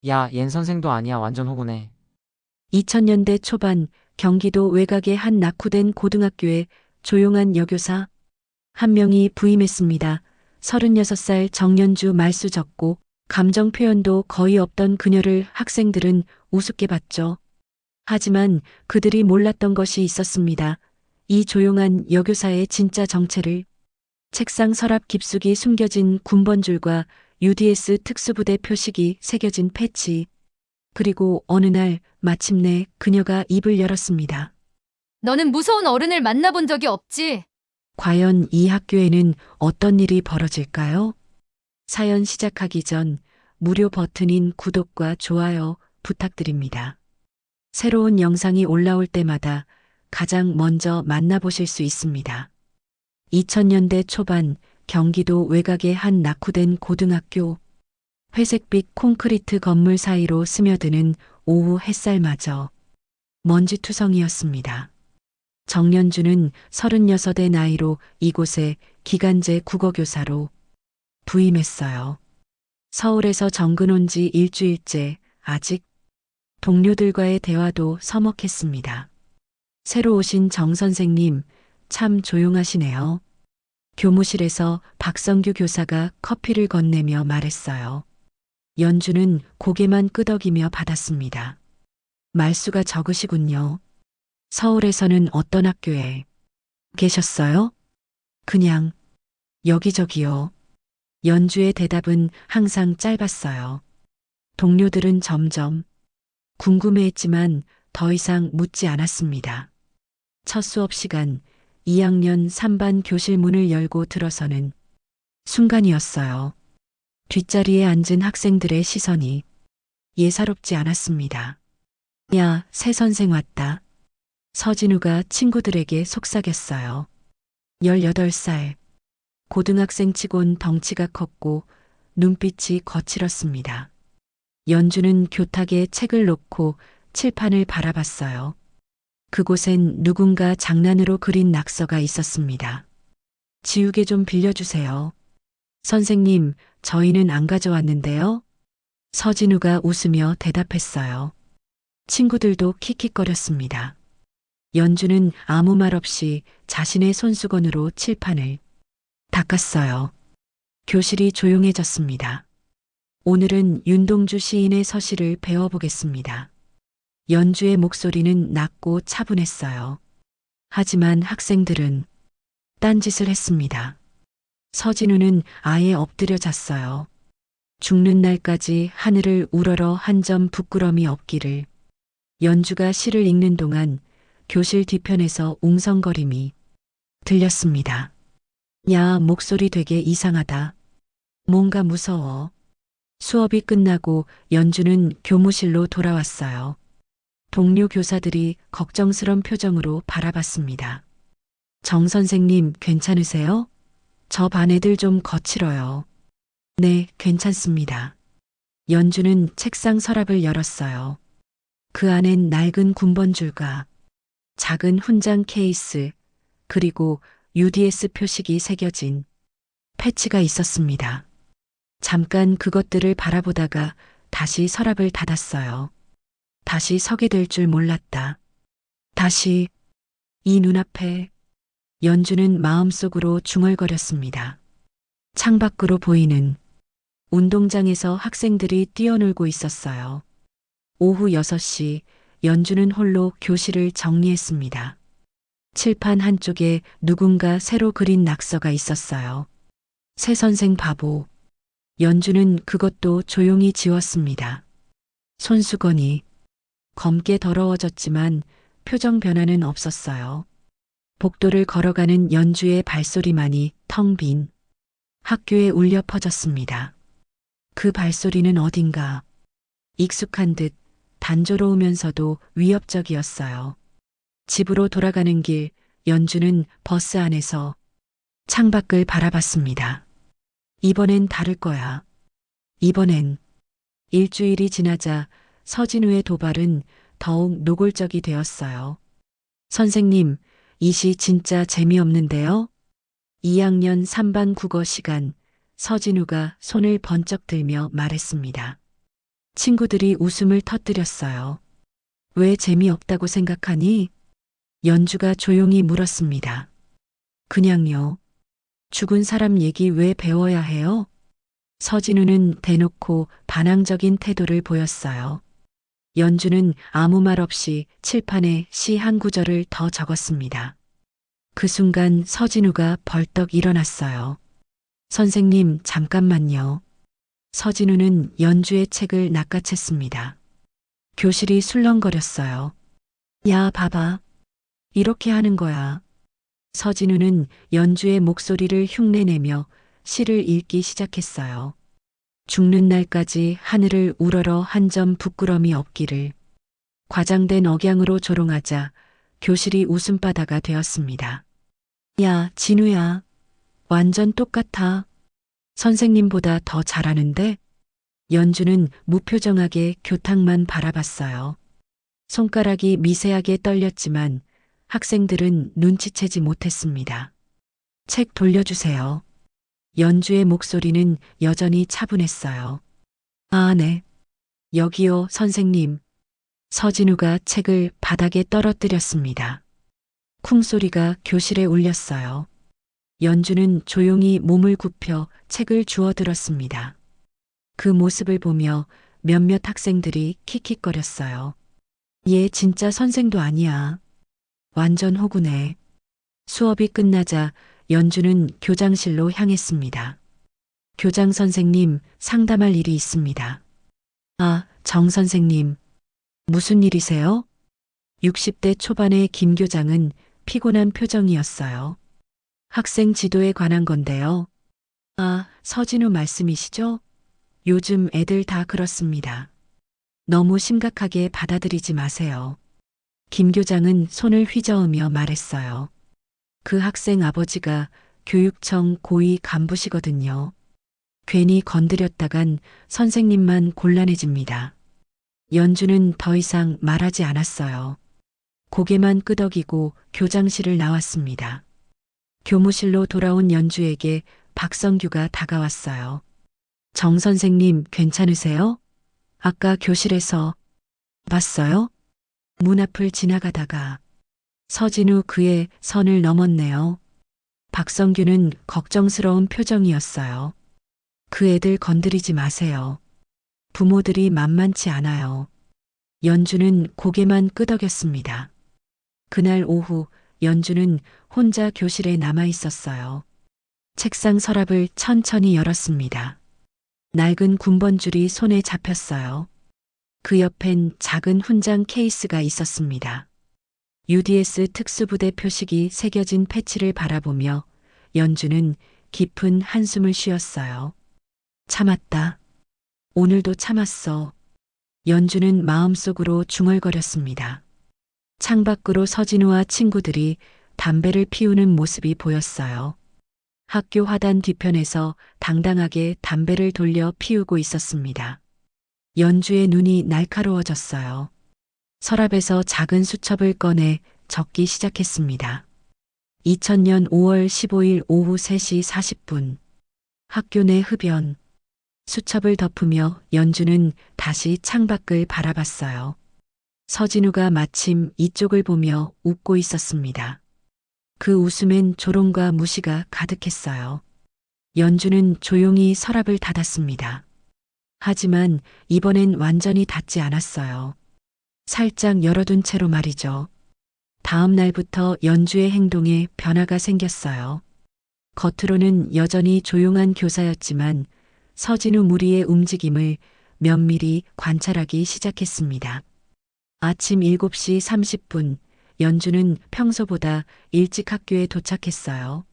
야, 얜 선생도 아니야. 완전 호구네. 2000년대 초반 경기도 외곽의 한 낙후된 고등학교에 조용한 여교사 한 명이 부임했습니다. 36살 정년주 말수 적고 감정 표현도 거의 없던 그녀를 학생들은 우습게 봤죠. 하지만 그들이 몰랐던 것이 있었습니다. 이 조용한 여교사의 진짜 정체를 책상 서랍 깊숙이 숨겨진 군번줄과 UDS 특수부대 표식이 새겨진 패치. 그리고 어느 날 마침내 그녀가 입을 열었습니다. 너는 무서운 어른을 만나본 적이 없지? 과연 이 학교에는 어떤 일이 벌어질까요? 사연 시작하기 전 무료 버튼인 구독과 좋아요 부탁드립니다. 새로운 영상이 올라올 때마다 가장 먼저 만나보실 수 있습니다. 2000년대 초반 경기도 외곽의 한 낙후된 고등학교. 회색빛 콘크리트 건물 사이로 스며드는 오후 햇살마저 먼지투성이었습니다. 정년주는 36의 나이로 이곳에 기간제 국어교사로 부임했어요. 서울에서 정근 온 지 일주일째 아직 동료들과의 대화도 서먹했습니다. 새로 오신 정 선생님 참 조용하시네요. 교무실에서 박성규 교사가 커피를 건네며 말했어요. 연주는 고개만 끄덕이며 받았습니다. 말수가 적으시군요. 서울에서는 어떤 학교에 계셨어요? 그냥 여기저기요. 연주의 대답은 항상 짧았어요. 동료들은 점점 궁금해했지만 더 이상 묻지 않았습니다. 첫 수업 시간 2학년 3반 교실 문을 열고 들어서는 순간이었어요. 뒷자리에 앉은 학생들의 시선이 예사롭지 않았습니다. 야, 새 선생 왔다. 서진우가 친구들에게 속삭였어요. 18살. 고등학생 치곤 덩치가 컸고 눈빛이 거칠었습니다. 연주는 교탁에 책을 놓고 칠판을 바라봤어요. 그곳엔 누군가 장난으로 그린 낙서가 있었습니다. 지우개 좀 빌려주세요. 선생님, 저희는 안 가져왔는데요. 서진우가 웃으며 대답했어요. 친구들도 킥킥거렸습니다. 연주는 아무 말 없이 자신의 손수건으로 칠판을 닦았어요. 교실이 조용해졌습니다. 오늘은 윤동주 시인의 서시를 배워보겠습니다. 연주의 목소리는 낮고 차분했어요. 하지만 학생들은 딴짓을 했습니다. 서진우는 아예 엎드려 잤어요. 죽는 날까지 하늘을 우러러 한 점 부끄럼이 없기를. 연주가 시를 읽는 동안 교실 뒤편에서 웅성거림이 들렸습니다. 야, 목소리 되게 이상하다. 뭔가 무서워. 수업이 끝나고 연주는 교무실로 돌아왔어요. 동료 교사들이 걱정스런 표정으로 바라봤습니다. 정 선생님, 괜찮으세요? 저 반 애들 좀 거칠어요. 네, 괜찮습니다. 연주는 책상 서랍을 열었어요. 그 안엔 낡은 군번줄과 작은 훈장 케이스, 그리고 UDS 표식이 새겨진 패치가 있었습니다. 잠깐 그것들을 바라보다가 다시 서랍을 닫았어요. 다시 서게 될 줄 몰랐다. 다시 이 눈앞에. 연주는 마음속으로 중얼거렸습니다. 창밖으로 보이는 운동장에서 학생들이 뛰어놀고 있었어요. 오후 6시 연주는 홀로 교실을 정리했습니다. 칠판 한쪽에 누군가 새로 그린 낙서가 있었어요. 새 선생 바보. 연주는 그것도 조용히 지웠습니다. 손수건이 검게 더러워졌지만 표정 변화는 없었어요. 복도를 걸어가는 연주의 발소리만이 텅 빈 학교에 울려 퍼졌습니다. 그 발소리는 어딘가 익숙한 듯 단조로우면서도 위협적이었어요. 집으로 돌아가는 길, 연주는 버스 안에서 창밖을 바라봤습니다. 이번엔 다를 거야. 이번엔. 일주일이 지나자 서진우의 도발은 더욱 노골적이 되었어요. 선생님, 이 시 진짜 재미없는데요? 2학년 3반 국어 시간, 서진우가 손을 번쩍 들며 말했습니다. 친구들이 웃음을 터뜨렸어요. 왜 재미없다고 생각하니? 연주가 조용히 물었습니다. 그냥요. 죽은 사람 얘기 왜 배워야 해요? 서진우는 대놓고 반항적인 태도를 보였어요. 연주는 아무 말 없이 칠판에 시 한 구절을 더 적었습니다. 그 순간 서진우가 벌떡 일어났어요. 선생님, 잠깐만요. 서진우는 연주의 책을 낚아챘습니다. 교실이 술렁거렸어요. 야, 봐봐. 이렇게 하는 거야. 서진우는 연주의 목소리를 흉내내며 시를 읽기 시작했어요. 죽는 날까지 하늘을 우러러 한 점 부끄럼이 없기를. 과장된 억양으로 조롱하자 교실이 웃음바다가 되었습니다. 야, 진우야. 완전 똑같아. 선생님보다 더 잘하는데? 연주는 무표정하게 교탁만 바라봤어요. 손가락이 미세하게 떨렸지만 학생들은 눈치채지 못했습니다. 책 돌려주세요. 연주의 목소리는 여전히 차분했어요. 아, 네. 여기요, 선생님. 서진우가 책을 바닥에 떨어뜨렸습니다. 쿵소리가 교실에 울렸어요. 연주는 조용히 몸을 굽혀 책을 주워들었습니다. 그 모습을 보며 몇몇 학생들이 킥킥거렸어요. 얘 진짜 선생도 아니야. 완전 호구네. 수업이 끝나자 연주는 교장실로 향했습니다. 교장 선생님, 상담할 일이 있습니다. 아, 정 선생님. 무슨 일이세요? 60대 초반의 김 교장은 피곤한 표정이었어요. 학생 지도에 관한 건데요. 아, 서진우 말씀이시죠? 요즘 애들 다 그렇습니다. 너무 심각하게 받아들이지 마세요. 김 교장은 손을 휘저으며 말했어요. 그 학생 아버지가 교육청 고위 간부시거든요. 괜히 건드렸다간 선생님만 곤란해집니다. 연주는 더 이상 말하지 않았어요. 고개만 끄덕이고 교장실을 나왔습니다. 교무실로 돌아온 연주에게 박성규가 다가왔어요. 정 선생님 괜찮으세요? 아까 교실에서 봤어요? 문 앞을 지나가다가 서진우 그의 선을 넘었네요. 박성규는 걱정스러운 표정이었어요. 그 애들 건드리지 마세요. 부모들이 만만치 않아요. 연주는 고개만 끄덕였습니다. 그날 오후 연주는 혼자 교실에 남아 있었어요. 책상 서랍을 천천히 열었습니다. 낡은 군번줄이 손에 잡혔어요. 그 옆엔 작은 훈장 케이스가 있었습니다. UDS 특수부대 표식이 새겨진 패치를 바라보며 연주는 깊은 한숨을 쉬었어요. 참았다. 오늘도 참았어. 연주는 마음속으로 중얼거렸습니다. 창밖으로 서진우와 친구들이 담배를 피우는 모습이 보였어요. 학교 화단 뒤편에서 당당하게 담배를 돌려 피우고 있었습니다. 연주의 눈이 날카로워졌어요. 서랍에서 작은 수첩을 꺼내 적기 시작했습니다. 2000년 5월 15일 오후 3시 40분. 학교 내 흡연. 수첩을 덮으며 연주는 다시 창밖을 바라봤어요. 서진우가 마침 이쪽을 보며 웃고 있었습니다. 그 웃음엔 조롱과 무시가 가득했어요. 연주는 조용히 서랍을 닫았습니다. 하지만 이번엔 완전히 닫지 않았어요. 살짝 열어둔 채로 말이죠. 다음 날부터 연주의 행동에 변화가 생겼어요. 겉으로는 여전히 조용한 교사였지만 서진우 무리의 움직임을 면밀히 관찰하기 시작했습니다. 아침 7시 30분 연주는 평소보다 일찍 학교에 도착했어요.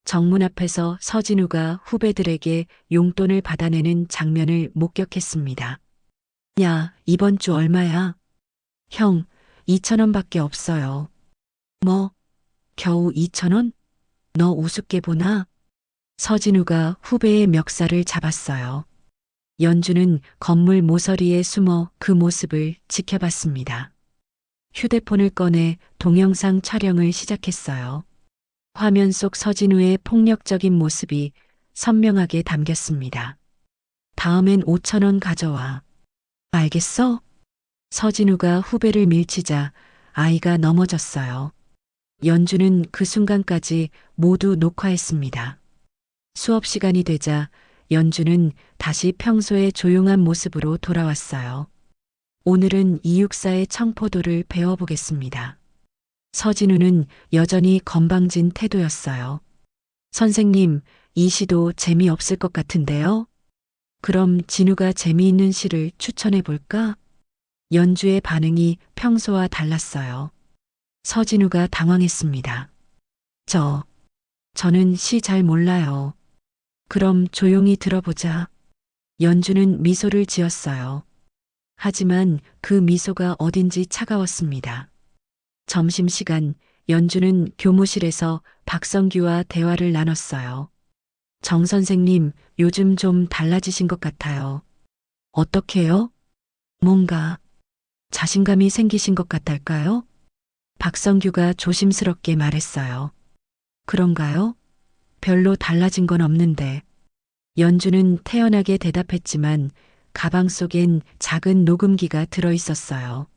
정문 앞에서 서진우가 후배들에게 용돈을 받아내는 장면을 목격했습니다. 야, 이번 주 얼마야? 형, 2,000원밖에 없어요. 뭐? 겨우 2,000원? 너 우습게 보나? 서진우가 후배의 멱살을 잡았어요. 연주는 건물 모서리에 숨어 그 모습을 지켜봤습니다. 휴대폰을 꺼내 동영상 촬영을 시작했어요. 화면 속 서진우의 폭력적인 모습이 선명하게 담겼습니다. 다음엔 5,000원 가져와. 알겠어? 서진우가 후배를 밀치자 아이가 넘어졌어요. 연주는 그 순간까지 모두 녹화했습니다. 수업 시간이 되자 연주는 다시 평소의 조용한 모습으로 돌아왔어요. 오늘은 이육사의 청포도를 배워보겠습니다. 서진우는 여전히 건방진 태도였어요. 선생님, 이 시도 재미없을 것 같은데요? 그럼 진우가 재미있는 시를 추천해 볼까? 연주의 반응이 평소와 달랐어요. 서진우가 당황했습니다. 저는 시 잘 몰라요. 그럼 조용히 들어보자. 연주는 미소를 지었어요. 하지만 그 미소가 어딘지 차가웠습니다. 점심시간 연주는 교무실에서 박성규와 대화를 나눴어요. 정 선생님, 요즘 좀 달라지신 것 같아요. 어떻게요? 뭔가 자신감이 생기신 것 같달까요? 박성규가 조심스럽게 말했어요. 그런가요? 별로 달라진 건 없는데. 연주는 태연하게 대답했지만 가방 속엔 작은 녹음기가 들어 있었어요.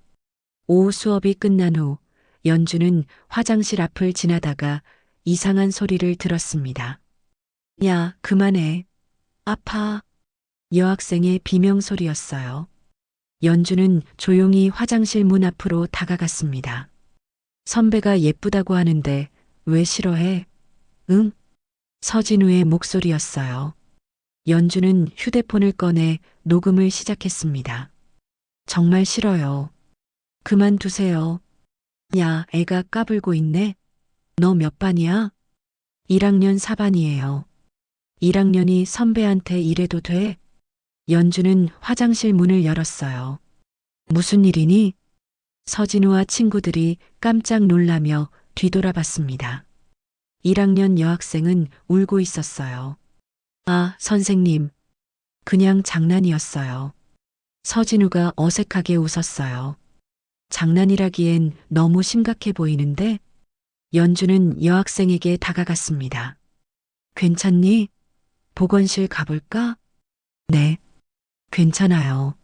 오후 수업이 끝난 후 연주는 화장실 앞을 지나다가 이상한 소리를 들었습니다. 야, 그만해. 아파. 여학생의 비명소리였어요. 연주는 조용히 화장실 문 앞으로 다가갔습니다. 선배가 예쁘다고 하는데 왜 싫어해? 응? 서진우의 목소리였어요. 연주는 휴대폰을 꺼내 녹음을 시작했습니다. 정말 싫어요. 그만두세요. 야, 애가 까불고 있네. 너 몇 반이야? 1학년 4반이에요. 1학년이 선배한테 이래도 돼? 연주는 화장실 문을 열었어요. 무슨 일이니? 서진우와 친구들이 깜짝 놀라며 뒤돌아봤습니다. 1학년 여학생은 울고 있었어요. 아, 선생님. 그냥 장난이었어요. 서진우가 어색하게 웃었어요. 장난이라기엔 너무 심각해 보이는데? 연주는 여학생에게 다가갔습니다. 괜찮니? 보건실 가볼까? 네. 괜찮아요.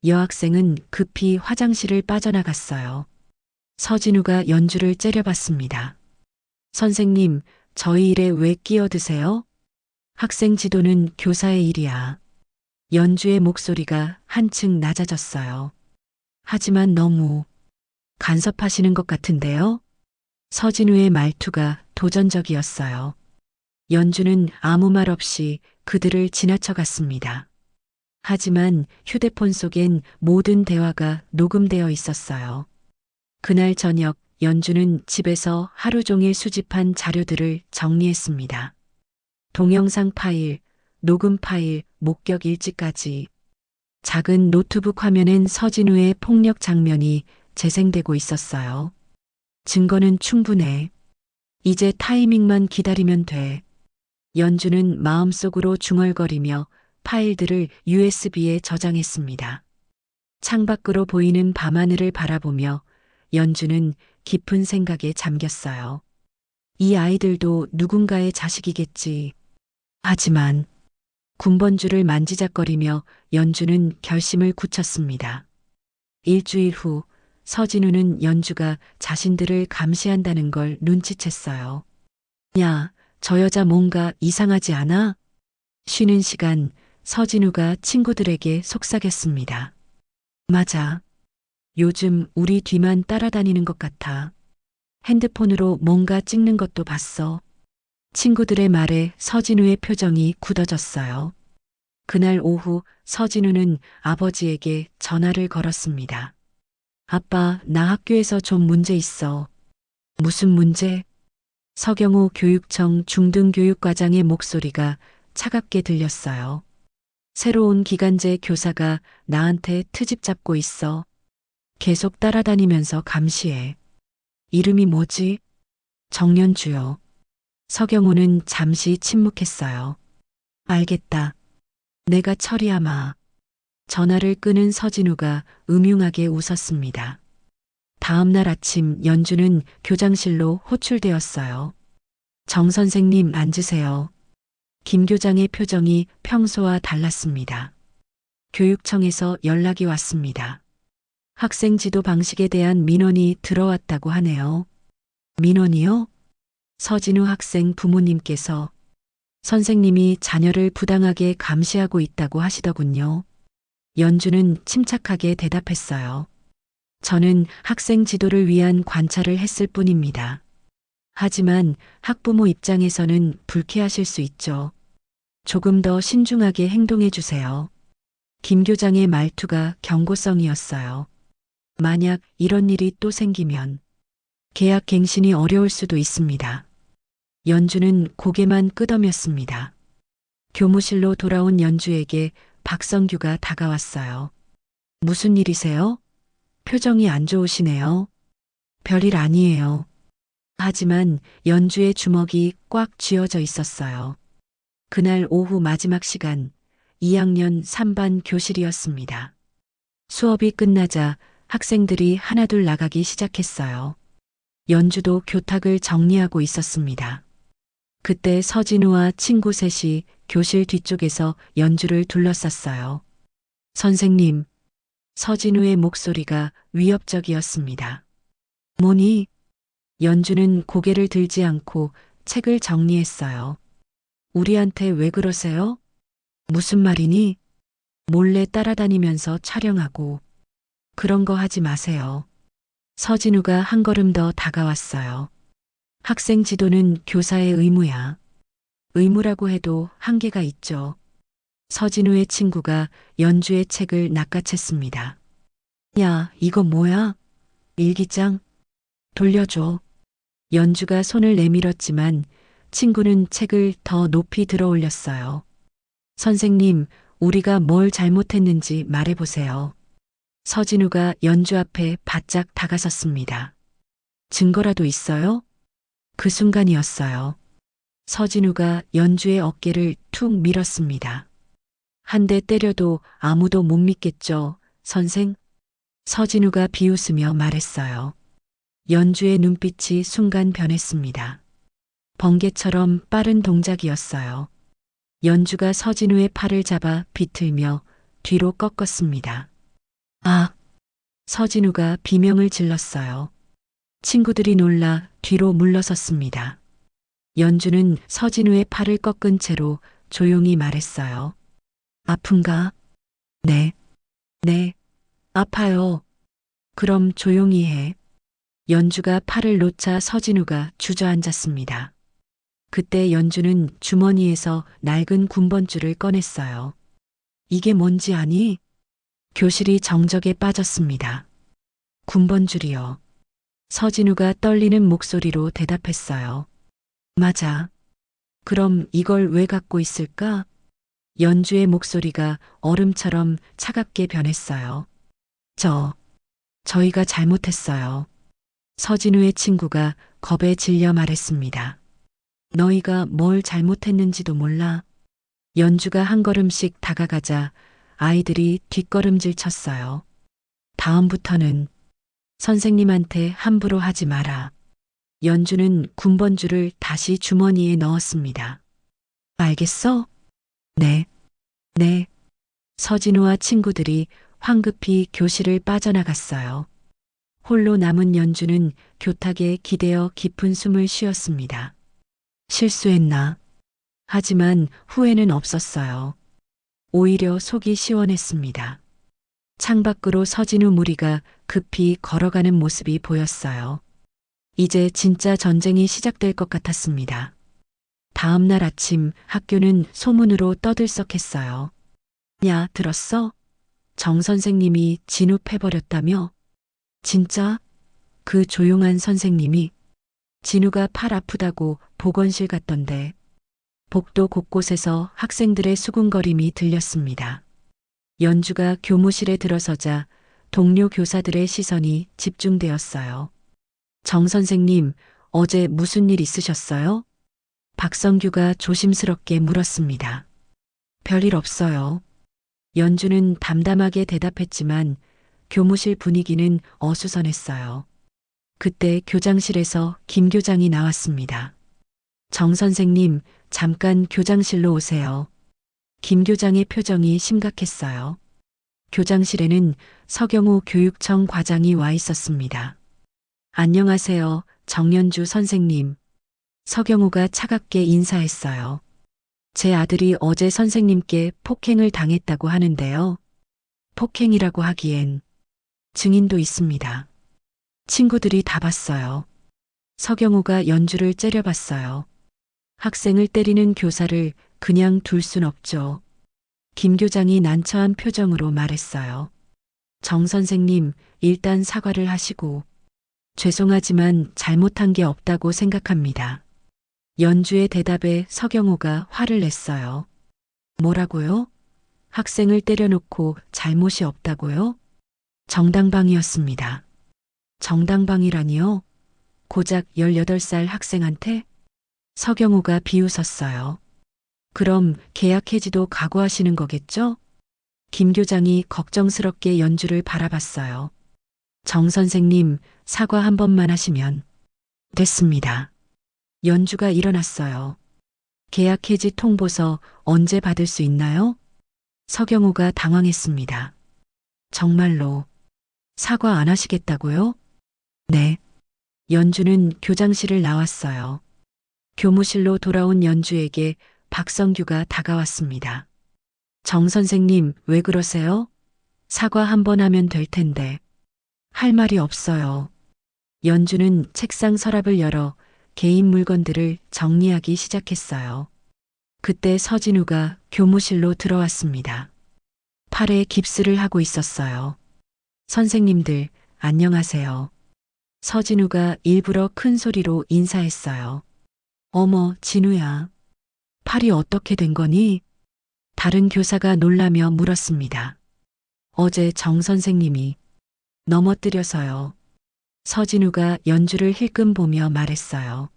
여학생은 급히 화장실을 빠져나갔어요. 서진우가 연주를 째려봤습니다. 선생님, 저희 일에 왜 끼어드세요? 학생 지도는 교사의 일이야. 연주의 목소리가 한층 낮아졌어요. 하지만 너무 간섭하시는 것 같은데요? 서진우의 말투가 도전적이었어요. 연주는 아무 말 없이 그들을 지나쳐갔습니다. 하지만 휴대폰 속엔 모든 대화가 녹음되어 있었어요. 그날 저녁 연주는 집에서 하루 종일 수집한 자료들을 정리했습니다. 동영상 파일, 녹음 파일, 목격 일지까지. 작은 노트북 화면엔 서진우의 폭력 장면이 재생되고 있었어요. 증거는 충분해. 이제 타이밍만 기다리면 돼. 연주는 마음속으로 중얼거리며 파일들을 USB에 저장했습니다. 창밖으로 보이는 밤하늘을 바라보며 연주는 깊은 생각에 잠겼어요. 이 아이들도 누군가의 자식이겠지. 하지만 군번줄을 만지작거리며 연주는 결심을 굳혔습니다. 일주일 후 서진우는 연주가 자신들을 감시한다는 걸 눈치챘어요. 야, 저 여자 뭔가 이상하지 않아? 쉬는 시간 서진우가 친구들에게 속삭였습니다. 맞아. 요즘 우리 뒤만 따라다니는 것 같아. 핸드폰으로 뭔가 찍는 것도 봤어. 친구들의 말에 서진우의 표정이 굳어졌어요. 그날 오후 서진우는 아버지에게 전화를 걸었습니다. 아빠, 나 학교에서 좀 문제 있어. 무슨 문제? 서경호 교육청 중등교육과장의 목소리가 차갑게 들렸어요. 새로운 기간제 교사가 나한테 트집 잡고 있어. 계속 따라다니면서 감시해. 이름이 뭐지? 정연주요. 서경호는 잠시 침묵했어요. 알겠다. 내가 처리하마. 전화를 끊은 서진우가 음흉하게 웃었습니다. 다음 날 아침 연주는 교장실로 호출되었어요. 정 선생님 앉으세요. 김 교장의 표정이 평소와 달랐습니다. 교육청에서 연락이 왔습니다. 학생 지도 방식에 대한 민원이 들어왔다고 하네요. 민원이요? 서진우 학생 부모님께서 선생님이 자녀를 부당하게 감시하고 있다고 하시더군요. 연주는 침착하게 대답했어요. 저는 학생 지도를 위한 관찰을 했을 뿐입니다. 하지만 학부모 입장에서는 불쾌하실 수 있죠. 조금 더 신중하게 행동해 주세요. 김 교장의 말투가 경고성이었어요. 만약 이런 일이 또 생기면 계약 갱신이 어려울 수도 있습니다. 연주는 고개만 끄덕였습니다. 교무실로 돌아온 연주에게 박성규가 다가왔어요. 무슨 일이세요? 표정이 안 좋으시네요. 별일 아니에요. 하지만 연주의 주먹이 꽉 쥐어져 있었어요. 그날 오후 마지막 시간 2학년 3반 교실이었습니다. 수업이 끝나자 학생들이 하나둘 나가기 시작했어요. 연주도 교탁을 정리하고 있었습니다. 그때 서진우와 친구 셋이 교실 뒤쪽에서 연주를 둘러쌌어요. 선생님, 서진우의 목소리가 위협적이었습니다. 뭐니? 연주는 고개를 들지 않고 책을 정리했어요. 우리한테 왜 그러세요? 무슨 말이니? 몰래 따라다니면서 촬영하고 그런 거 하지 마세요. 서진우가 한 걸음 더 다가왔어요. 학생 지도는 교사의 의무야. 의무라고 해도 한계가 있죠. 서진우의 친구가 연주의 책을 낚아챘습니다. 야, 이거 뭐야? 일기장? 돌려줘. 연주가 손을 내밀었지만 친구는 책을 더 높이 들어 올렸어요. 선생님, 우리가 뭘 잘못했는지 말해보세요. 서진우가 연주 앞에 바짝 다가섰습니다. 증거라도 있어요? 그 순간이었어요. 서진우가 연주의 어깨를 툭 밀었습니다. 한 대 때려도 아무도 못 믿겠죠, 선생? 서진우가 비웃으며 말했어요. 연주의 눈빛이 순간 변했습니다. 번개처럼 빠른 동작이었어요. 연주가 서진우의 팔을 잡아 비틀며 뒤로 꺾었습니다. 아! 서진우가 비명을 질렀어요. 친구들이 놀라 뒤로 물러섰습니다. 연주는 서진우의 팔을 꺾은 채로 조용히 말했어요. 아픈가? 네. 네. 아파요. 그럼 조용히 해. 연주가 팔을 놓자 서진우가 주저앉았습니다. 그때 연주는 주머니에서 낡은 군번줄을 꺼냈어요. 이게 뭔지 아니? 교실이 정적에 빠졌습니다. 군번줄이요. 서진우가 떨리는 목소리로 대답했어요. 맞아. 그럼 이걸 왜 갖고 있을까? 연주의 목소리가 얼음처럼 차갑게 변했어요. 저희가 잘못했어요. 서진우의 친구가 겁에 질려 말했습니다. 너희가 뭘 잘못했는지도 몰라. 연주가 한 걸음씩 다가가자 아이들이 뒷걸음질 쳤어요. 다음부터는 선생님한테 함부로 하지 마라. 연주는 군번줄을 다시 주머니에 넣었습니다. 알겠어? 네. 네. 서진우와 친구들이 황급히 교실을 빠져나갔어요. 홀로 남은 연주는 교탁에 기대어 깊은 숨을 쉬었습니다. 실수했나? 하지만 후회는 없었어요. 오히려 속이 시원했습니다. 창밖으로 서진우 무리가 급히 걸어가는 모습이 보였어요. 이제 진짜 전쟁이 시작될 것 같았습니다. 다음 날 아침 학교는 소문으로 떠들썩했어요. 야, 들었어? 정 선생님이 진up해버렸다며? 진짜? 그 조용한 선생님이? 진우가 팔 아프다고 보건실 갔던데. 복도 곳곳에서 학생들의 수군거림이 들렸습니다. 연주가 교무실에 들어서자 동료 교사들의 시선이 집중되었어요. 정 선생님, 어제 무슨 일 있으셨어요? 박성규가 조심스럽게 물었습니다. 별일 없어요. 연주는 담담하게 대답했지만 교무실 분위기는 어수선했어요. 그때 교장실에서 김 교장이 나왔습니다. 정 선생님, 잠깐 교장실로 오세요. 김 교장의 표정이 심각했어요. 교장실에는 서경호 교육청 과장이 와 있었습니다. 안녕하세요, 정연주 선생님. 서경호가 차갑게 인사했어요. 제 아들이 어제 선생님께 폭행을 당했다고 하는데요. 폭행이라고 하기엔 증인도 있습니다. 친구들이 다 봤어요. 서경호가 연주를 째려봤어요. 학생을 때리는 교사를 그냥 둘 순 없죠. 김 교장이 난처한 표정으로 말했어요. 정 선생님, 일단 사과를 하시고 죄송하지만 잘못한 게 없다고 생각합니다. 연주의 대답에 서경호가 화를 냈어요. 뭐라고요? 학생을 때려놓고 잘못이 없다고요? 정당방위였습니다. 정당방위라니요? 고작 18살 학생한테? 서경호가 비웃었어요. 그럼 계약 해지도 각오하시는 거겠죠? 김 교장이 걱정스럽게 연주를 바라봤어요. 정 선생님, 사과 한 번만 하시면 됐습니다. 연주가 일어났어요. 계약 해지 통보서 언제 받을 수 있나요? 서경호가 당황했습니다. 정말로 사과 안 하시겠다고요? 네. 연주는 교장실을 나왔어요. 교무실로 돌아온 연주에게 박성규가 다가왔습니다. 정 선생님, 왜 그러세요? 사과 한 번 하면 될 텐데. 할 말이 없어요. 연주는 책상 서랍을 열어 개인 물건들을 정리하기 시작했어요. 그때 서진우가 교무실로 들어왔습니다. 팔에 깁스를 하고 있었어요. 선생님들, 안녕하세요. 서진우가 일부러 큰 소리로 인사했어요. 어머, 진우야. 팔이 어떻게 된 거니? 다른 교사가 놀라며 물었습니다. 어제 정 선생님이 넘어뜨려서요. 서진우가 연주를 힐끔 보며 말했어요.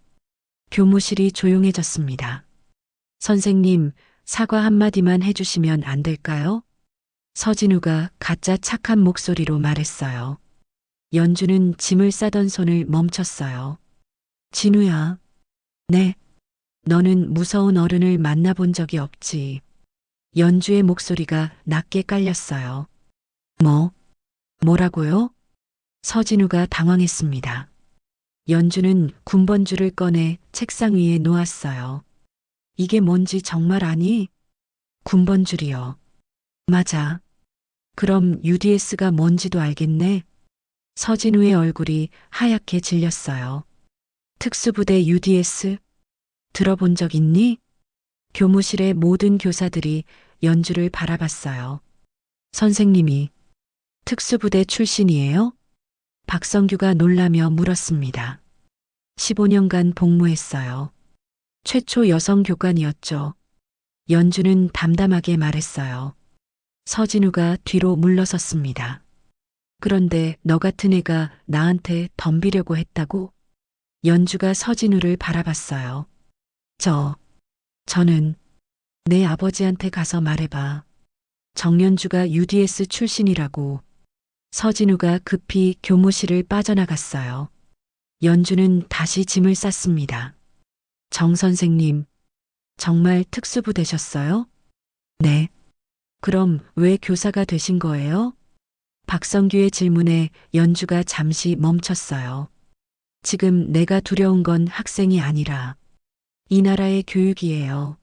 교무실이 조용해졌습니다. 선생님, 사과 한마디만 해주시면 안 될까요? 서진우가 가짜 착한 목소리로 말했어요. 연주는 짐을 싸던 손을 멈췄어요. 진우야. 네. 너는 무서운 어른을 만나본 적이 없지. 연주의 목소리가 낮게 깔렸어요. 뭐라고요? 서진우가 당황했습니다. 연주는 군번줄을 꺼내 책상 위에 놓았어요. 이게 뭔지 정말 아니? 군번줄이요. 맞아. 그럼 UDS가 뭔지도 알겠네. 서진우의 얼굴이 하얗게 질렸어요. 특수부대 UDS? 들어본 적 있니? 교무실의 모든 교사들이 연주를 바라봤어요. 선생님이 특수부대 출신이에요? 박성규가 놀라며 물었습니다. 15년간 복무했어요. 최초 여성 교관이었죠. 연주는 담담하게 말했어요. 서진우가 뒤로 물러섰습니다. 그런데 너 같은 애가 나한테 덤비려고 했다고? 연주가 서진우를 바라봤어요. 저는 내 아버지한테 가서 말해봐. 정연주가 UDS 출신이라고. 서진우가 급히 교무실을 빠져나갔어요. 연주는 다시 짐을 쌌습니다. 정 선생님, 정말 특수부되셨어요? 네. 그럼 왜 교사가 되신 거예요? 박성규의 질문에 연주가 잠시 멈췄어요. 지금 내가 두려운 건 학생이 아니라 이 나라의 교육이에요.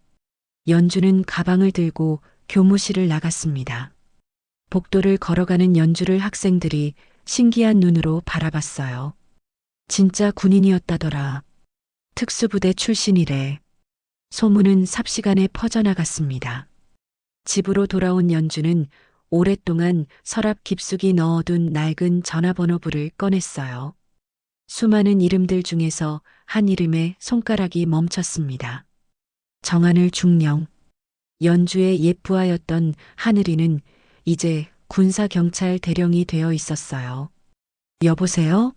연주는 가방을 들고 교무실을 나갔습니다. 복도를 걸어가는 연주를 학생들이 신기한 눈으로 바라봤어요. 진짜 군인이었다더라. 특수부대 출신이래. 소문은 삽시간에 퍼져나갔습니다. 집으로 돌아온 연주는 오랫동안 서랍 깊숙이 넣어둔 낡은 전화번호부를 꺼냈어요. 수많은 이름들 중에서 한 이름에 손가락이 멈췄습니다. 정하늘 중령. 연주의 옛 부하였던 하늘이는 이제 군사경찰 대령이 되어 있었어요. 여보세요?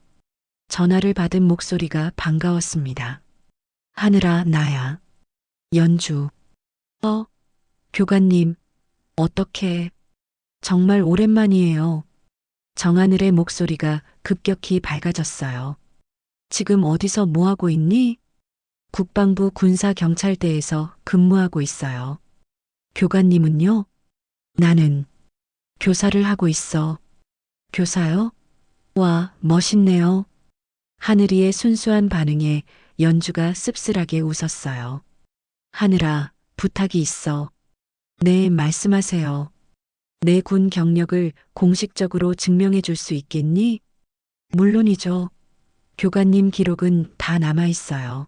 전화를 받은 목소리가 반가웠습니다. 하늘아, 나야. 연주. 교관님, 어떻게? 정말 오랜만이에요. 정하늘의 목소리가 급격히 밝아졌어요. 지금 어디서 뭐하고 있니? 국방부 군사경찰대에서 근무하고 있어요. 교관님은요? 나는 교사를 하고 있어. 교사요? 와, 멋있네요. 하늘이의 순수한 반응에 연주가 씁쓸하게 웃었어요. 하늘아, 부탁이 있어. 네, 말씀하세요. 내 군 경력을 공식적으로 증명해 줄 수 있겠니? 물론이죠. 교관님 기록은 다 남아 있어요.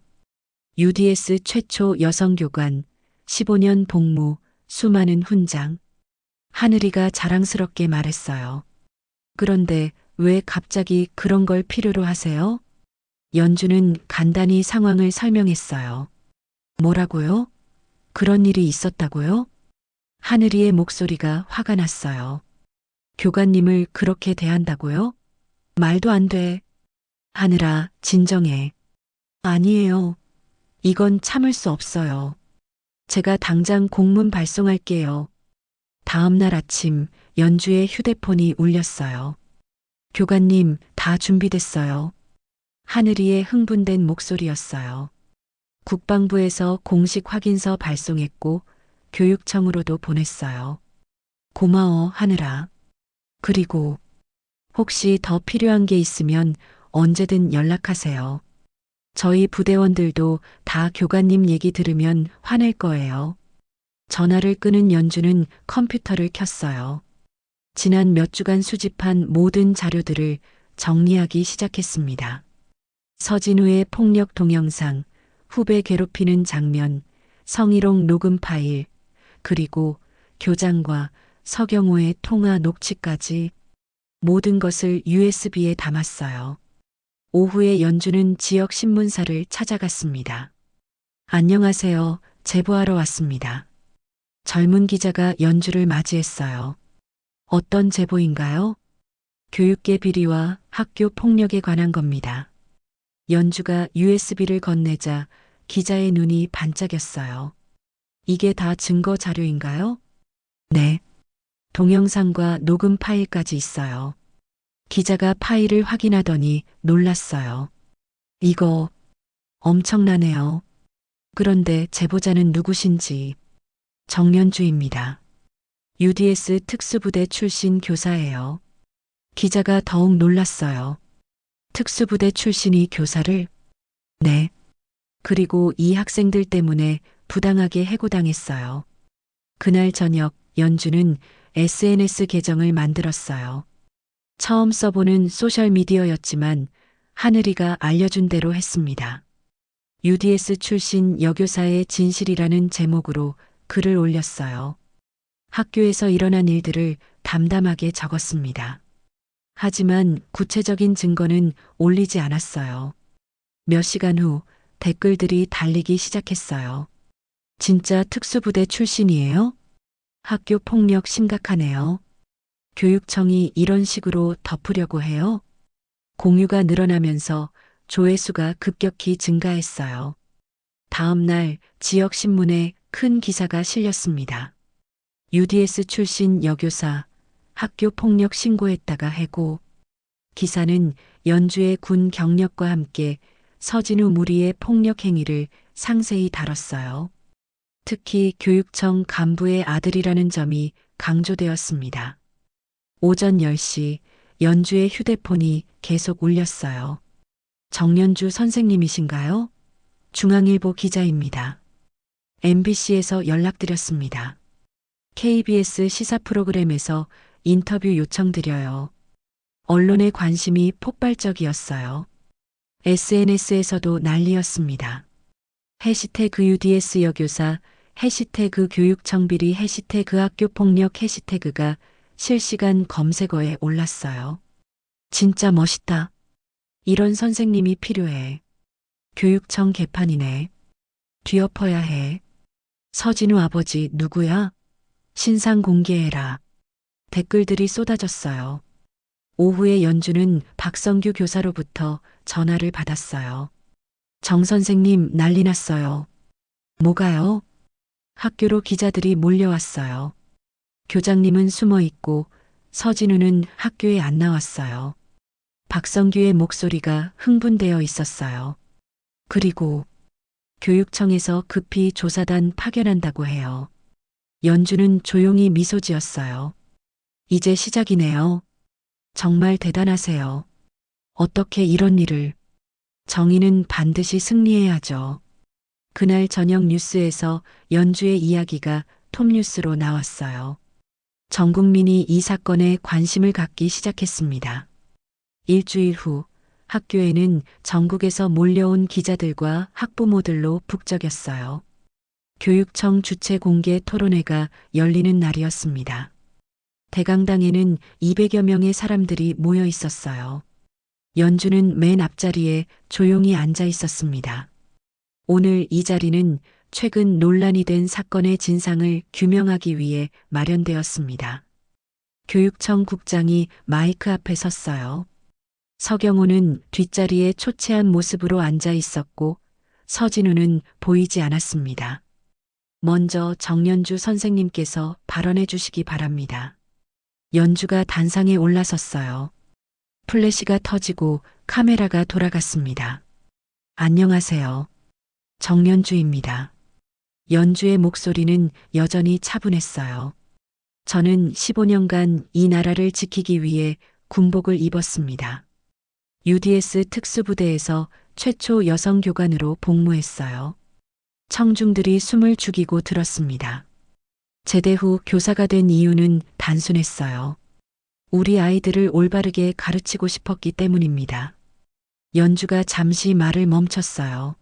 UDS 최초 여성 교관, 15년 복무, 수많은 훈장. 하늘이가 자랑스럽게 말했어요. 그런데 왜 갑자기 그런 걸 필요로 하세요? 연주는 간단히 상황을 설명했어요. 뭐라고요? 그런 일이 있었다고요? 하늘이의 목소리가 화가 났어요. 교관님을 그렇게 대한다고요? 말도 안 돼. 하늘아, 진정해. 아니에요. 이건 참을 수 없어요. 제가 당장 공문 발송할게요. 다음 날 아침 연주의 휴대폰이 울렸어요. 교관님, 다 준비됐어요. 하늘이의 흥분된 목소리였어요. 국방부에서 공식 확인서 발송했고 교육청으로도 보냈어요. 고마워, 하늘아. 그리고 혹시 더 필요한 게 있으면 언제든 연락하세요. 저희 부대원들도 다 교관님 얘기 들으면 화낼 거예요. 전화를 끄는 연주는 컴퓨터를 켰어요. 지난 몇 주간 수집한 모든 자료들을 정리하기 시작했습니다. 서진우의 폭력 동영상, 후배 괴롭히는 장면, 성희롱 녹음 파일, 그리고 교장과 서경호의 통화 녹취까지 모든 것을 USB에 담았어요. 오후에 연주는 지역 신문사를 찾아갔습니다. 안녕하세요. 제보하러 왔습니다. 젊은 기자가 연주를 맞이했어요. 어떤 제보인가요? 교육계 비리와 학교 폭력에 관한 겁니다. 연주가 USB를 건네자 기자의 눈이 반짝였어요. 이게 다 증거 자료인가요? 네. 동영상과 녹음 파일까지 있어요. 기자가 파일을 확인하더니 놀랐어요. 이거 엄청나네요. 그런데 제보자는 누구신지. 정연주입니다. UDS 특수부대 출신 교사예요. 기자가 더욱 놀랐어요. 특수부대 출신이 교사를? 네. 그리고 이 학생들 때문에 부당하게 해고당했어요. 그날 저녁 연주는 SNS 계정을 만들었어요. 처음 써보는 소셜미디어였지만 하늘이가 알려준 대로 했습니다. UDS 출신 여교사의 진실이라는 제목으로 글을 올렸어요. 학교에서 일어난 일들을 담담하게 적었습니다. 하지만 구체적인 증거는 올리지 않았어요. 몇 시간 후 댓글들이 달리기 시작했어요. 진짜 특수부대 출신이에요? 학교 폭력 심각하네요. 교육청이 이런 식으로 덮으려고 해요? 공유가 늘어나면서 조회수가 급격히 증가했어요. 다음 날 지역 신문에 큰 기사가 실렸습니다. UDS 출신 여교사 학교 폭력 신고했다가 해고. 기사는 연주의 군 경력과 함께 서진우 무리의 폭력 행위를 상세히 다뤘어요. 특히 교육청 간부의 아들이라는 점이 강조되었습니다. 오전 10시 연주의 휴대폰이 계속 울렸어요. 정연주 선생님이신가요? 중앙일보 기자입니다. MBC에서 연락드렸습니다. KBS 시사 프로그램에서 인터뷰 요청드려요. 언론의 관심이 폭발적이었어요. SNS에서도 난리였습니다. 해시태그 UDS 여교사, 해시태그 교육청 비리, 해시태그 학교 폭력 해시태그가 실시간 검색어에 올랐어요. 진짜 멋있다. 이런 선생님이 필요해. 교육청 개판이네. 뒤엎어야 해. 서진우 아버지 누구야? 신상 공개해라. 댓글들이 쏟아졌어요. 오후에 연주는 박성규 교사로부터 전화를 받았어요. 정 선생님 난리 났어요. 뭐가요? 학교로 기자들이 몰려왔어요. 교장님은 숨어 있고 서진우는 학교에 안 나왔어요. 박성규의 목소리가 흥분되어 있었어요. 그리고 교육청에서 급히 조사단 파견한다고 해요. 연주는 조용히 미소 지었어요. 이제 시작이네요. 정말 대단하세요. 어떻게 이런 일을. 정의는 반드시 승리해야죠. 그날 저녁 뉴스에서 연주의 이야기가 톱뉴스로 나왔어요. 전 국민이 이 사건에 관심을 갖기 시작했습니다. 일주일 후 학교에는 전국에서 몰려온 기자들과 학부모들로 북적였어요. 교육청 주최 공개 토론회가 열리는 날이었습니다. 대강당에는 200여 명의 사람들이 모여 있었어요. 연주는 맨 앞자리에 조용히 앉아 있었습니다. 오늘 이 자리는 최근 논란이 된 사건의 진상을 규명하기 위해 마련되었습니다. 교육청 국장이 마이크 앞에 섰어요. 서경호는 뒷자리에 초췌한 모습으로 앉아 있었고 서진우는 보이지 않았습니다. 먼저 정연주 선생님께서 발언해 주시기 바랍니다. 연주가 단상에 올라섰어요. 플래시가 터지고 카메라가 돌아갔습니다. 안녕하세요. 정연주입니다. 연주의 목소리는 여전히 차분했어요. 저는 15년간 이 나라를 지키기 위해 군복을 입었습니다. UDS 특수부대에서 최초 여성 교관으로 복무했어요. 청중들이 숨을 죽이고 들었습니다. 제대 후 교사가 된 이유는 단순했어요. 우리 아이들을 올바르게 가르치고 싶었기 때문입니다. 연주가 잠시 말을 멈췄어요.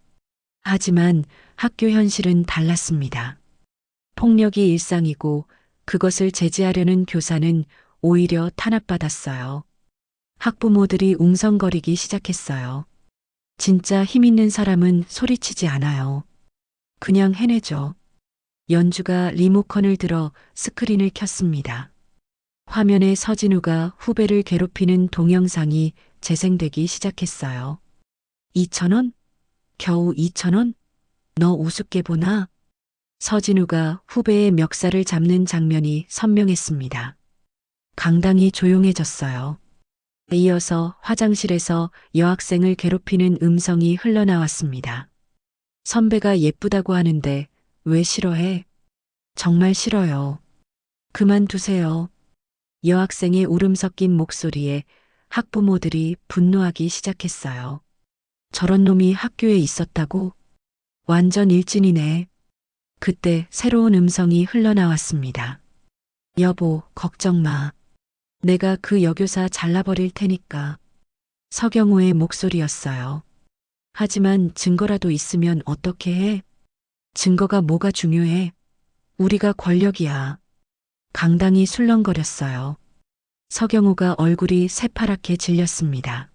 하지만 학교 현실은 달랐습니다. 폭력이 일상이고 그것을 제지하려는 교사는 오히려 탄압받았어요. 학부모들이 웅성거리기 시작했어요. 진짜 힘 있는 사람은 소리치지 않아요. 그냥 해내죠. 연주가 리모컨을 들어 스크린을 켰습니다. 화면에 서진우가 후배를 괴롭히는 동영상이 재생되기 시작했어요. 2,000원? 겨우 2,000원? 너 우습게 보나? 서진우가 후배의 멱살을 잡는 장면이 선명했습니다. 강당이 조용해졌어요. 이어서 화장실에서 여학생을 괴롭히는 음성이 흘러나왔습니다. 선배가 예쁘다고 하는데 왜 싫어해? 정말 싫어요. 그만두세요. 여학생의 울음 섞인 목소리에 학부모들이 분노하기 시작했어요. 저런 놈이 학교에 있었다고? 완전 일진이네. 그때 새로운 음성이 흘러나왔습니다. 여보, 걱정 마. 내가 그 여교사 잘라버릴 테니까. 서경호의 목소리였어요. 하지만 증거라도 있으면 어떻게 해? 증거가 뭐가 중요해? 우리가 권력이야. 강당이 술렁거렸어요. 서경호가 얼굴이 새파랗게 질렸습니다.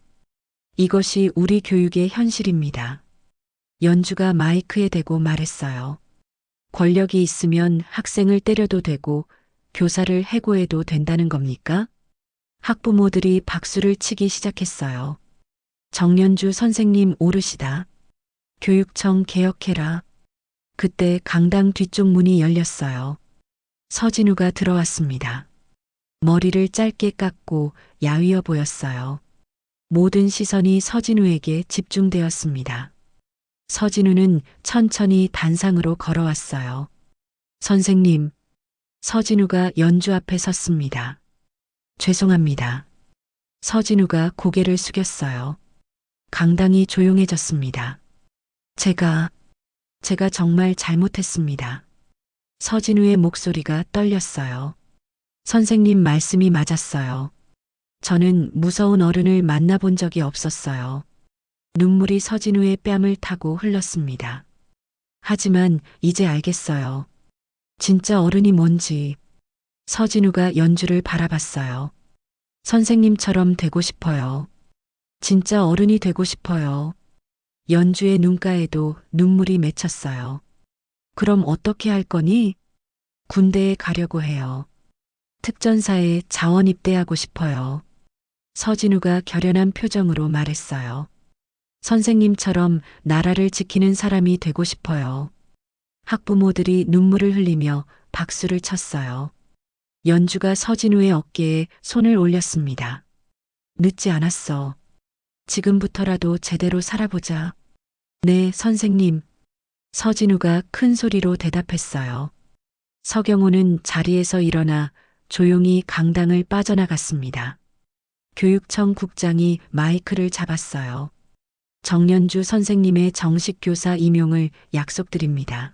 이것이 우리 교육의 현실입니다. 연주가 마이크에 대고 말했어요. 권력이 있으면 학생을 때려도 되고 교사를 해고해도 된다는 겁니까? 학부모들이 박수를 치기 시작했어요. 정연주 선생님 오르시다. 교육청 개혁해라. 그때 강당 뒤쪽 문이 열렸어요. 서진우가 들어왔습니다. 머리를 짧게 깎고 야위어 보였어요. 모든 시선이 서진우에게 집중되었습니다. 서진우는 천천히 단상으로 걸어왔어요. 선생님, 서진우가 연주 앞에 섰습니다. 죄송합니다. 서진우가 고개를 숙였어요. 강당이 조용해졌습니다. 제가 정말 잘못했습니다. 서진우의 목소리가 떨렸어요. 선생님 말씀이 맞았어요. 저는 무서운 어른을 만나본 적이 없었어요. 눈물이 서진우의 뺨을 타고 흘렀습니다. 하지만 이제 알겠어요. 진짜 어른이 뭔지. 서진우가 연주를 바라봤어요. 선생님처럼 되고 싶어요. 진짜 어른이 되고 싶어요. 연주의 눈가에도 눈물이 맺혔어요. 그럼 어떻게 할 거니? 군대에 가려고 해요. 특전사에 자원 입대하고 싶어요. 서진우가 결연한 표정으로 말했어요. 선생님처럼 나라를 지키는 사람이 되고 싶어요. 학부모들이 눈물을 흘리며 박수를 쳤어요. 연주가 서진우의 어깨에 손을 올렸습니다. 늦지 않았어. 지금부터라도 제대로 살아보자. 네, 선생님. 서진우가 큰 소리로 대답했어요. 서경호는 자리에서 일어나 조용히 강당을 빠져나갔습니다. 교육청 국장이 마이크를 잡았어요. 정연주 선생님의 정식 교사 임용을 약속드립니다.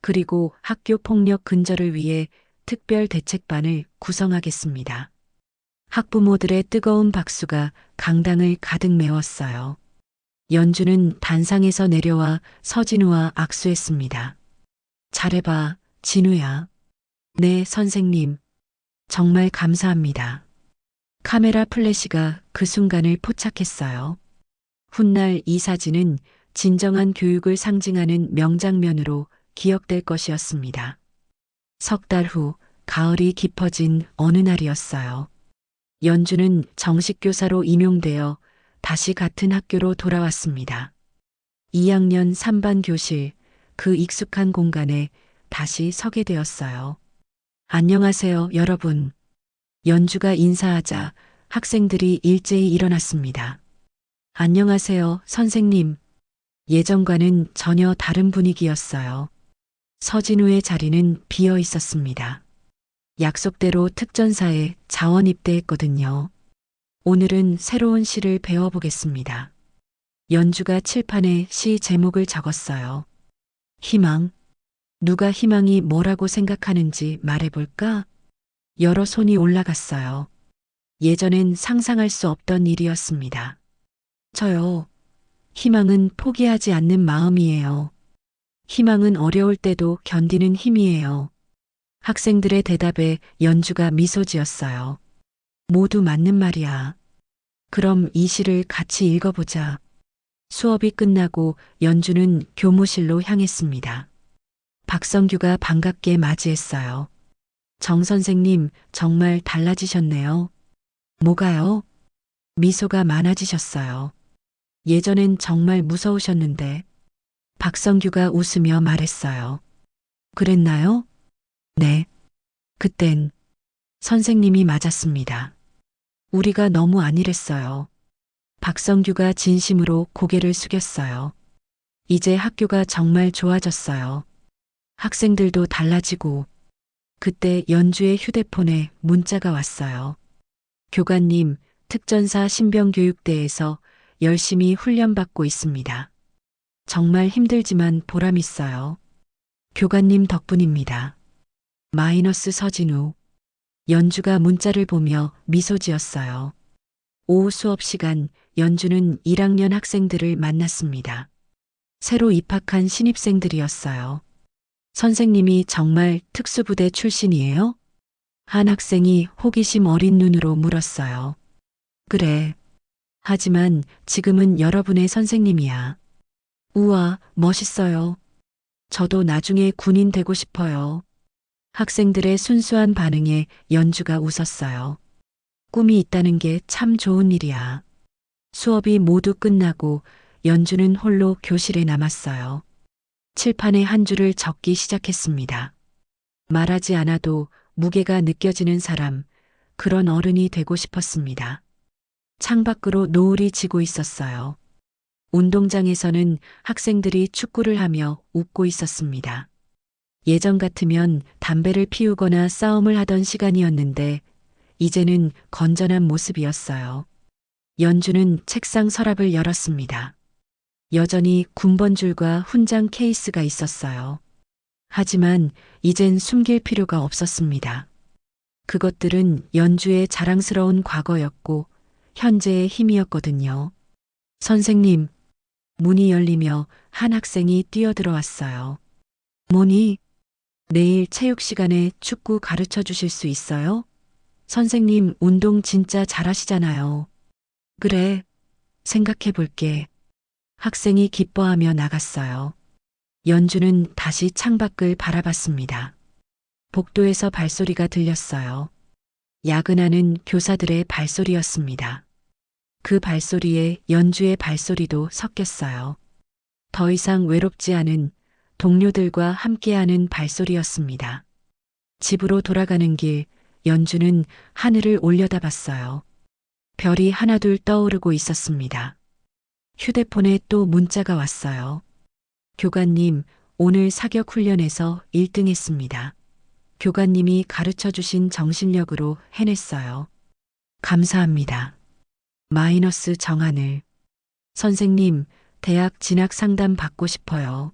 그리고 학교 폭력 근절을 위해 특별 대책반을 구성하겠습니다. 학부모들의 뜨거운 박수가 강당을 가득 메웠어요. 연주는 단상에서 내려와 서진우와 악수했습니다. 잘해봐, 진우야. 네, 선생님. 정말 감사합니다. 카메라 플래시가 그 순간을 포착했어요. 훗날 이 사진은 진정한 교육을 상징하는 명장면으로 기억될 것이었습니다. 석 달 후 가을이 깊어진 어느 날이었어요. 연주는 정식 교사로 임용되어 다시 같은 학교로 돌아왔습니다. 2학년 3반 교실, 그 익숙한 공간에 다시 서게 되었어요. 안녕하세요, 여러분. 연주가 인사하자 학생들이 일제히 일어났습니다. 안녕하세요, 선생님. 예전과는 전혀 다른 분위기였어요. 서진우의 자리는 비어 있었습니다. 약속대로 특전사에 자원 입대했거든요. 오늘은 새로운 시를 배워보겠습니다. 연주가 칠판에 시 제목을 적었어요. 희망. 누가 희망이 뭐라고 생각하는지 말해볼까? 여러 손이 올라갔어요. 예전엔 상상할 수 없던 일이었습니다. 저요. 희망은 포기하지 않는 마음이에요. 희망은 어려울 때도 견디는 힘이에요. 학생들의 대답에 연주가 미소 지었어요. 모두 맞는 말이야. 그럼 이 시를 같이 읽어보자. 수업이 끝나고 연주는 교무실로 향했습니다. 박성규가 반갑게 맞이했어요. 정 선생님, 정말 달라지셨네요. 뭐가요? 미소가 많아지셨어요. 예전엔 정말 무서우셨는데. 박성규가 웃으며 말했어요. 그랬나요? 네. 그땐 선생님이 맞았습니다. 우리가 너무 안일했어요. 박성규가 진심으로 고개를 숙였어요. 이제 학교가 정말 좋아졌어요. 학생들도 달라지고. 그때 연주의 휴대폰에 문자가 왔어요. 교관님, 특전사 신병교육대에서 열심히 훈련받고 있습니다. 정말 힘들지만 보람 있어요. 교관님 덕분입니다. 마이너스 서진우. 연주가 문자를 보며 미소 지었어요. 오후 수업 시간 연주는 1학년 학생들을 만났습니다. 새로 입학한 신입생들이었어요. 선생님이 정말 특수부대 출신이에요? 한 학생이 호기심 어린 눈으로 물었어요. 그래. 하지만 지금은 여러분의 선생님이야. 우와, 멋있어요. 저도 나중에 군인 되고 싶어요. 학생들의 순수한 반응에 연주가 웃었어요. 꿈이 있다는 게 참 좋은 일이야. 수업이 모두 끝나고 연주는 홀로 교실에 남았어요. 칠판에 한 줄을 적기 시작했습니다. 말하지 않아도 무게가 느껴지는 사람, 그런 어른이 되고 싶었습니다. 창밖으로 노을이 지고 있었어요. 운동장에서는 학생들이 축구를 하며 웃고 있었습니다. 예전 같으면 담배를 피우거나 싸움을 하던 시간이었는데 이제는 건전한 모습이었어요. 연주는 책상 서랍을 열었습니다. 여전히 군번줄과 훈장 케이스가 있었어요. 하지만 이젠 숨길 필요가 없었습니다. 그것들은 연주의 자랑스러운 과거였고 현재의 힘이었거든요. 선생님, 문이 열리며 한 학생이 뛰어들어왔어요. 뭐니? 내일 체육 시간에 축구 가르쳐 주실 수 있어요? 선생님 운동 진짜 잘하시잖아요. 그래, 생각해 볼게. 학생이 기뻐하며 나갔어요. 연주는 다시 창밖을 바라봤습니다. 복도에서 발소리가 들렸어요. 야근하는 교사들의 발소리였습니다. 그 발소리에 연주의 발소리도 섞였어요. 더 이상 외롭지 않은 동료들과 함께하는 발소리였습니다. 집으로 돌아가는 길, 연주는 하늘을 올려다봤어요. 별이 하나둘 떠오르고 있었습니다. 휴대폰에 또 문자가 왔어요. 교관님, 오늘 사격 훈련에서 1등 했습니다. 교관님이 가르쳐 주신 정신력으로 해냈어요. 감사합니다. 마이너스 정하늘. 선생님, 대학 진학 상담 받고 싶어요.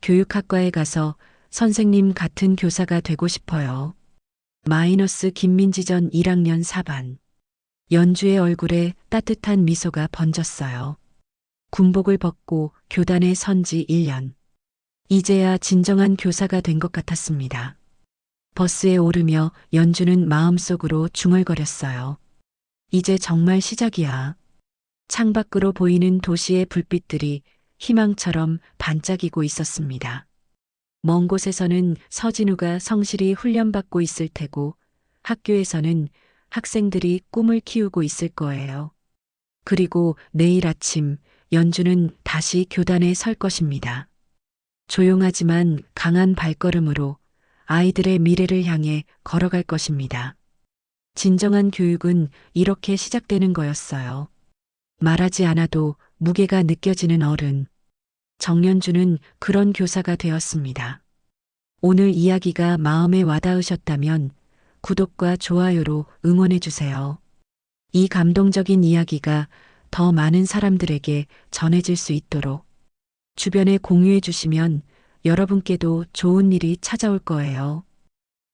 교육학과에 가서 선생님 같은 교사가 되고 싶어요. 마이너스 김민지 전 1학년 4반. 연주의 얼굴에 따뜻한 미소가 번졌어요. 군복을 벗고 교단에 선 지 1년. 이제야 진정한 교사가 된 것 같았습니다. 버스에 오르며 연주는 마음속으로 중얼거렸어요. 이제 정말 시작이야. 창밖으로 보이는 도시의 불빛들이 희망처럼 반짝이고 있었습니다. 먼 곳에서는 서진우가 성실히 훈련받고 있을 테고 학교에서는 학생들이 꿈을 키우고 있을 거예요. 그리고 내일 아침 연주는 다시 교단에 설 것입니다. 조용하지만 강한 발걸음으로 아이들의 미래를 향해 걸어갈 것입니다. 진정한 교육은 이렇게 시작되는 거였어요. 말하지 않아도 무게가 느껴지는 어른. 정연주는 그런 교사가 되었습니다. 오늘 이야기가 마음에 와닿으셨다면 구독과 좋아요로 응원해 주세요. 이 감동적인 이야기가 더 많은 사람들에게 전해질 수 있도록 주변에 공유해 주시면 여러분께도 좋은 일이 찾아올 거예요.